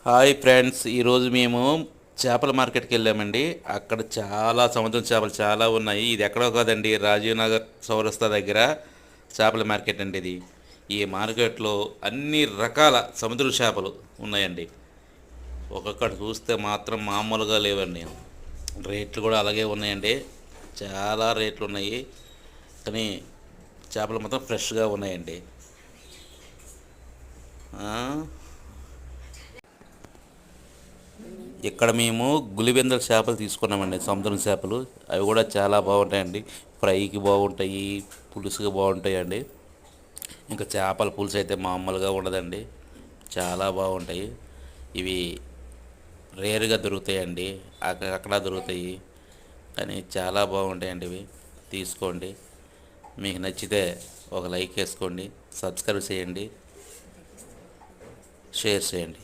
Hi friends, ఈరోజు మేము చేపల మార్కెట్కి వెళ్ళామండి. అక్కడ చాలా సముద్రం చేపలు చాలా ఉన్నాయి. ఇది ఎక్కడో కాదండి, రాజీవ్ నగర్ చౌరస్తా దగ్గర చేపల మార్కెట్ అండి ఇది. ఈ మార్కెట్లో అన్ని రకాల సముద్ర చేపలు ఉన్నాయండి. ఒక్కొక్కటి చూస్తే మాత్రం మామూలుగా లేవండి. రేట్లు కూడా అలాగే ఉన్నాయండి. చాలా రేట్లు ఉన్నాయి, కానీ చేపలు మాత్రం ఫ్రెష్గా ఉన్నాయండి. ఆ, ఇక్కడ మేము గులిబెందల చేపలు తీసుకున్నామండి, సముద్రం చేపలు. అవి కూడా చాలా బాగుంటాయండి. ఫ్రైకి బాగుంటాయి, పులుసుగా బాగుంటాయండి. ఇంకా చేపల పులుసు అయితే మామూలుగా ఉండదండి, చాలా బాగుంటాయి. ఇవి రేరుగా దొరుకుతాయండి, అక్కడ దొరుకుతాయి, కానీ చాలా బాగుంటాయండి. ఇవి తీసుకోండి. మీకు నచ్చితే ఒక లైక్ వేసుకోండి, సబ్స్క్రైబ్ చేయండి, షేర్ చేయండి.